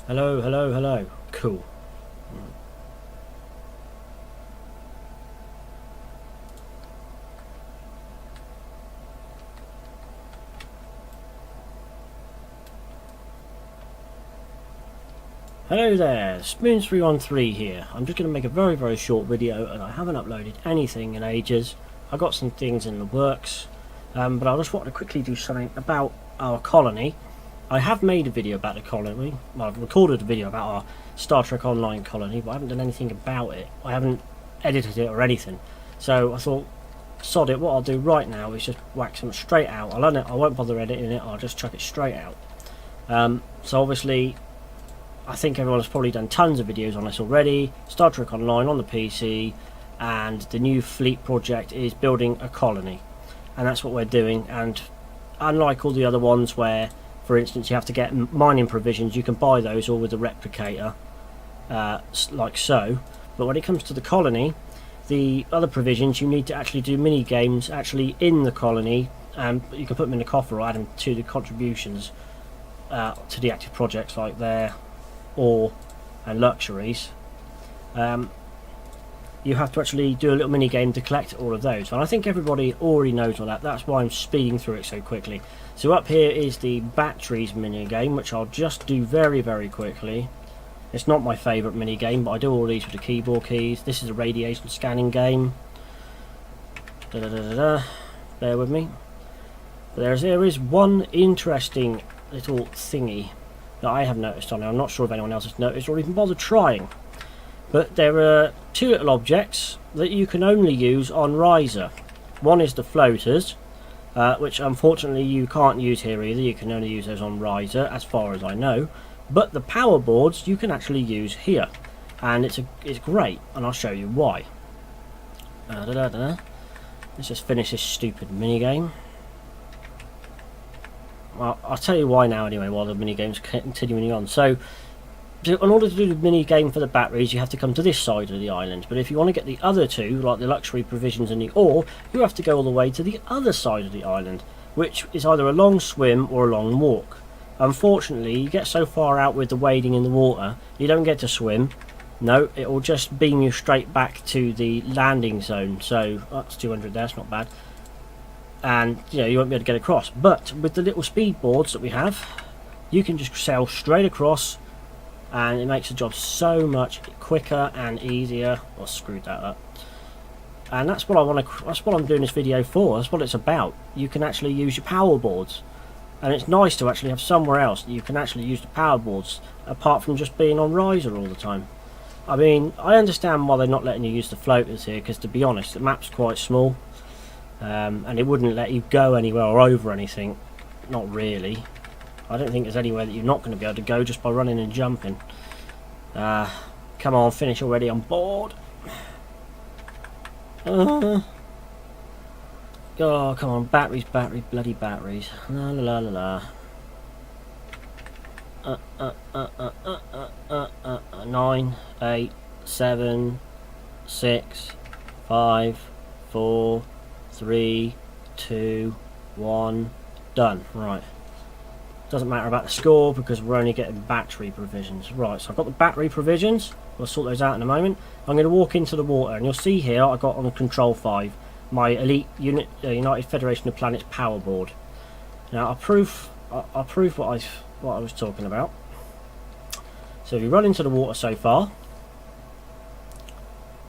Hello, hello, hello. Cool. Hello there, Spoons313 here. I'm just going to make a very short video, and I haven't uploaded anything in ages. I got some things in the works, but I just wanted to quickly do something about our colony. I have made a video about the colony. Well, I've recorded a video about our Star Trek Online colony, but I haven't done anything about it. I haven't edited it or anything. So I thought, sod it, what I'll do right now is just whack some straight out. I won't bother editing it, I'll just chuck it straight out. So obviously, I think everyone's probably done tons of videos on this already. Star Trek Online on the PC, and the new fleet project is building a colony, and that's what we're doing. And unlike all the other ones where, for instance, you have to get mining provisions, you can buy those all with the replicator, like so. But when it comes to the colony, the other provisions, you need to actually do mini games actually in the colony, and you can put them in the coffer or add them to the contributions to the active projects, like there. Ore and luxuries. You have to actually do a little mini game to collect all of those, and I think everybody already knows all that. That's why I'm speeding through it so quickly. So up here is the batteries mini game, which I'll just do very quickly. It's not my favourite mini game, but I do all these with the keyboard keys. This is a radiation scanning game. Bear with me. But there is one interesting little thingy that I have noticed on it. I'm not sure if anyone else has noticed or even bothered trying, but there are two little objects that you can only use on riser. One is the floaters, which unfortunately you can't use here either. You can only use those on riser as far as I know, but the power boards you can actually use here, and it's great, and I'll show you why. Let's just finish this stupid mini game. Well, I'll tell you why now anyway, while the mini game's continuing on. So in order to do the mini game for the batteries, you have to come to this side of the island, but if you want to get the other two, like the luxury provisions and the ore, you have to go all the way to the other side of the island, which is either a long swim or a long walk. Unfortunately, you get so far out with the wading in the water, you don't get to swim. No, it will just beam you straight back to the landing zone. So that's 200 there, that's not bad. And you know, you won't be able to get across. But with the little speed boards that we have, you can just sail straight across, and it makes the job so much quicker and easier. I screwed that up. And that's what I want to. That's what I'm doing this video for. That's what it's about. You can actually use your power boards, and it's nice to actually have somewhere else that you can actually use the power boards, apart from just being on riser all the time. I mean, I understand why they're not letting you use the floaters here, because to be honest, the map's quite small. And it wouldn't let you go anywhere or over anything. Not really. I don't think there's anywhere that you're not going to be able to go just by running and jumping. Come on, finish already, I'm bored. Oh, come on, batteries, bloody batteries. La la la la. 9, 8, 7, 6, 5, 4, 3, 2, 1, done. Right. Doesn't matter about the score because we're only getting battery provisions. Right, so I've got the battery provisions. We'll sort those out in a moment. I'm going to walk into the water, and you'll see here I got on the Control 5 my Elite United Federation of Planets power board. Now I'll prove what I was talking about. So if you run into the water so far,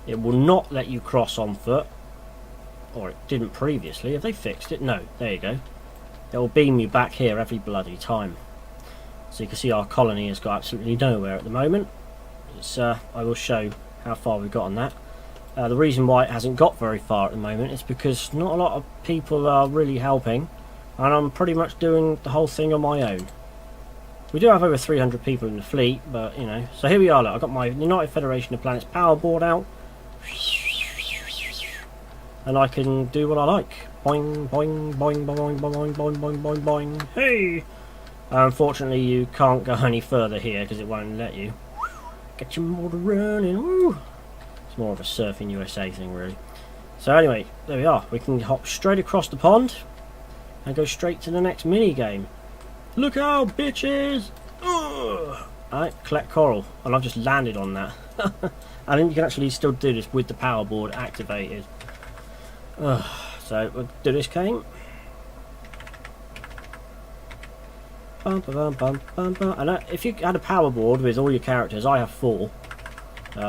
it will not let you cross on foot. Or it didn't previously. Have they fixed it? No. There you go. It will beam you back here every bloody time. So you can see our colony has got absolutely nowhere at the moment. It's, I will show how far we've got on that. The reason why it hasn't got very far at the moment is because not a lot of people are really helping, and I'm pretty much doing the whole thing on my own. We do have over 300 people in the fleet, but you know. So here we are. Look, I've got my United Federation of Planets power board out. And I can do what I like. Boing, boing, boing, boing, boing, boing, boing, boing, boing. Hey! Unfortunately, you can't go any further here because it won't let you. Get your motor running. Woo! It's more of a surfing USA thing, really. So anyway, there we are. We can hop straight across the pond and go straight to the next mini game. Look out, bitches! Ugh. Alright, collect coral. And I've just landed on that. And then you can actually still do this with the power board activated. So we'll do this game. Bum, bum, bum, bum, bum. And if you had a power board with all your characters, I have 4.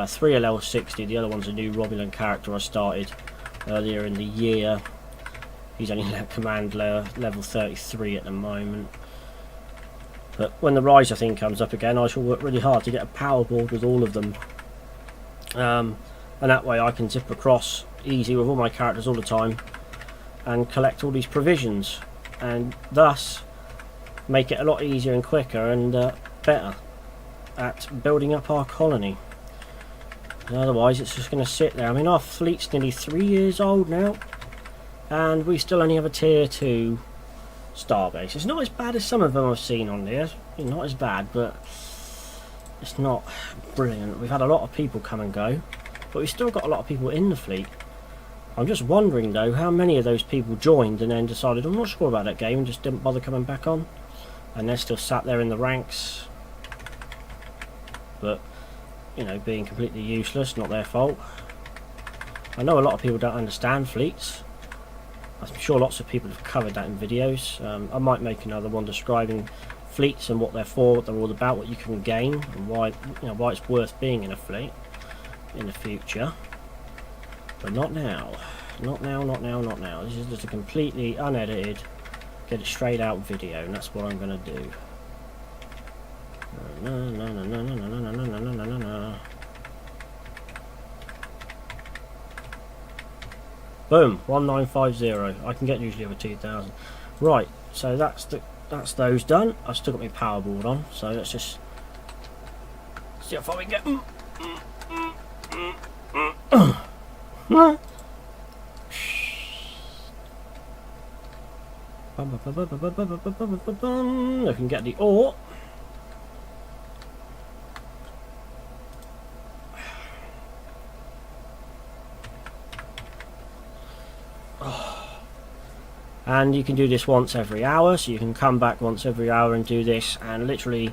3 are level 60, the other one's a new Romulan character I started earlier in the year. He's only at command level 33 at the moment. But when the Riser thing comes up again, I shall work really hard to get a power board with all of them. And that way I can zip across easy with all my characters all the time and collect all these provisions. And thus make it a lot easier and quicker and better at building up our colony. Otherwise it's just going to sit there. I mean, our fleet's nearly 3 years old now and we still only have a tier 2 starbase. It's not as bad as some of them I've seen on there. Not as bad, but it's not brilliant. We've had a lot of people come and go, but we've still got a lot of people in the fleet. I'm just wondering though how many of those people joined and then decided I'm not sure about that game and just didn't bother coming back on, and they're still sat there in the ranks, but you know, being completely useless, not their fault. I know a lot of people don't understand fleets. I'm sure lots of people have covered that in videos. I might make another one describing fleets and what they're for, what they're all about, what you can gain, and why, you know, why it's worth being in a fleet in the future. But not now. Not now, not now, not now. This is just a completely unedited, get it straight out video, and that's what I'm going to do. Boom, 1950. I can get usually over 2000. Right, so that's those done. I've still got my power board on, so let's just see how far we can get. I can get the ore. And you can do this once every hour, so you can come back once every hour and do this and literally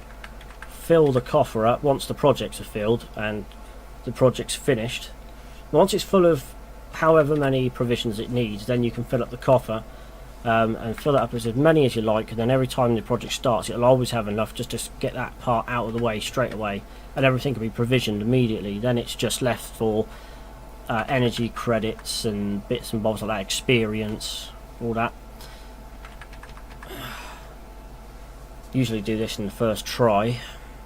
fill the coffer up once the projects are filled and the project's finished. Once it's full of however many provisions it needs, then you can fill up the coffer and fill it up as many as you like, and then every time the project starts it'll always have enough just to get that part out of the way straight away, and everything can be provisioned immediately. Then it's just left for energy credits and bits and bobs like that, experience, all that. Usually do this in the first try.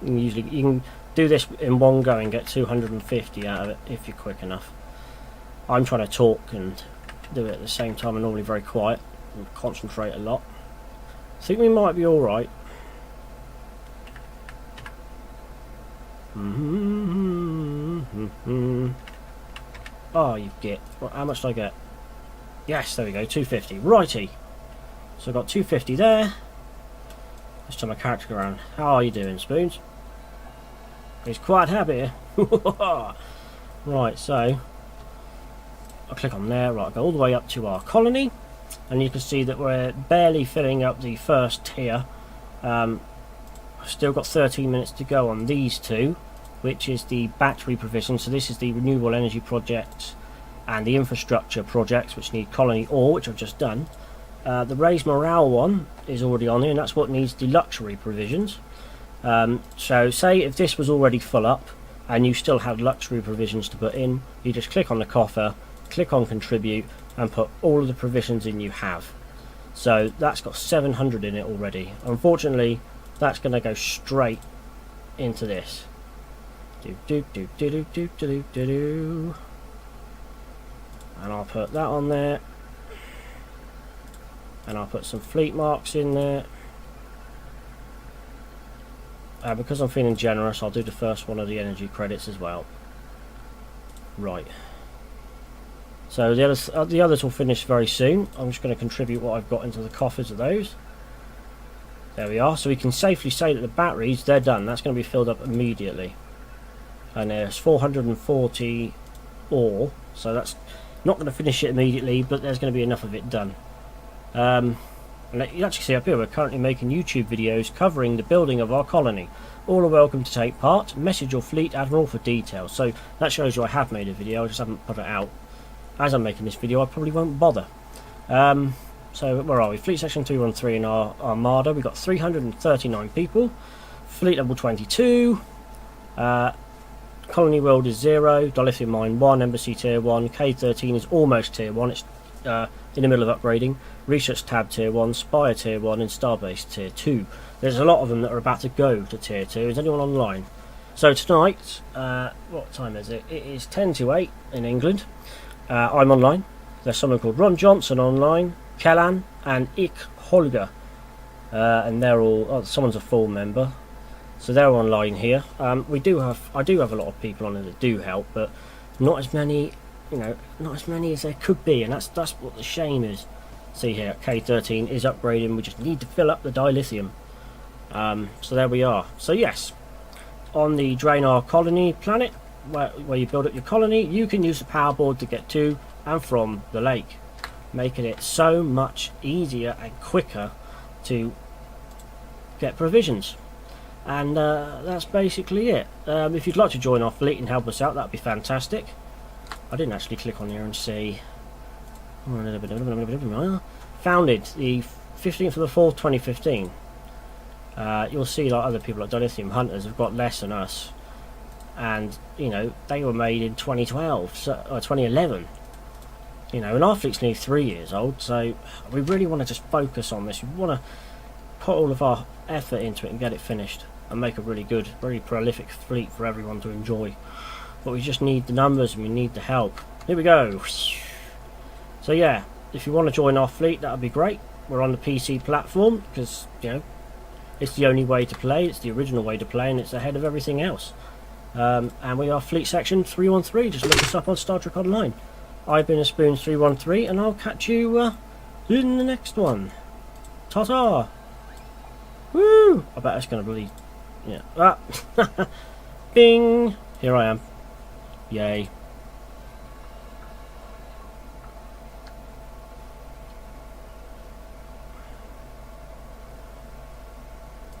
You can do this in one go and get 250 out of it if you're quick enough. I'm trying to talk and do it at the same time. I'm normally very quiet and concentrate a lot. I think we might be alright. Oh, you get. How much did I get? Yes, there we go, 250. Righty. So I got 250 there. Let's turn my character around. How are you doing, Spoons? He's quite happy. Right, so I'll click on there. Right, I'll go all the way up to our colony, and you can see that we're barely filling up the first tier. I've still got 13 minutes to go on these two, which is the battery provision. So this is the renewable energy project and the infrastructure projects, which need colony ore, which I've just done. The raise morale one is already on here, and that's what needs the luxury provisions. So say if this was already full up and you still had luxury provisions to put in, you just click on the coffer, click on contribute, and put all of the provisions in you have. So that's got 700 in it already. Unfortunately, that's going to go straight into this. And I'll put that on there. And I'll put some fleet marks in there. Because I'm feeling generous, I'll do the first one of the energy credits as well. Right. So the others will finish very soon. I'm just going to contribute what I've got into the coffers of those. There we are. So we can safely say that the batteries, they're done. That's going to be filled up immediately. And there's 440 ore. So that's not going to finish it immediately, but there's going to be enough of it done. And you actually see up here, we're currently making YouTube videos covering the building of our colony. All are welcome to take part. Message your fleet admiral for details. So that shows you I have made a video, I just haven't put it out. As I'm making this video, I probably won't bother. So where are we? Fleet section 313 in our Armada. We've got 339 people. Fleet level 22. Colony world is 0. Dilithium mine 1. Embassy tier 1. K13 is almost tier 1. It's in the middle of upgrading. Research tab tier 1. Spire tier 1. And Starbase tier 2. There's a lot of them that are about to go to tier 2. Is anyone online? So tonight, what time is it? It is 10 to 8 in England. I'm online. There's someone called Ron Johnson online, Kellan and Ik Holger, and they're all. Oh, someone's a full member, so they're online here. I do have a lot of people on here that do help, but not as many, not as many as there could be, and that's what the shame is. See here, K13 is upgrading. We just need to fill up the dilithium. So there we are. So yes, on the Draenor colony planet, where you build up your colony, you can use the power board to get to and from the lake, making it so much easier and quicker to get provisions. And that's basically it. If you'd like to join our fleet and help us out, that'd be fantastic. I didn't actually click on here and see. Founded the 15th of the 4th 2015. You'll see like other people like Dilithium Hunters have got less than us, and they were made in 2012, so 2011. And our fleet's nearly 3 years old, so we really want to just focus on this. We want to put all of our effort into it and get it finished and make a really good, very prolific fleet for everyone to enjoy. But we just need the numbers and we need the help. Here we go. So yeah, if you want to join our fleet, that would be great. We're on the PC platform because it's the only way to play. It's the original way to play, and it's ahead of everything else. And we are fleet section 313. Just look us up on Star Trek Online. I've been a Spoon 313, and I'll catch you in the next one. Ta-ta! Woo! I bet that's going to really... Yeah. Ah! Bing! Here I am. Yay.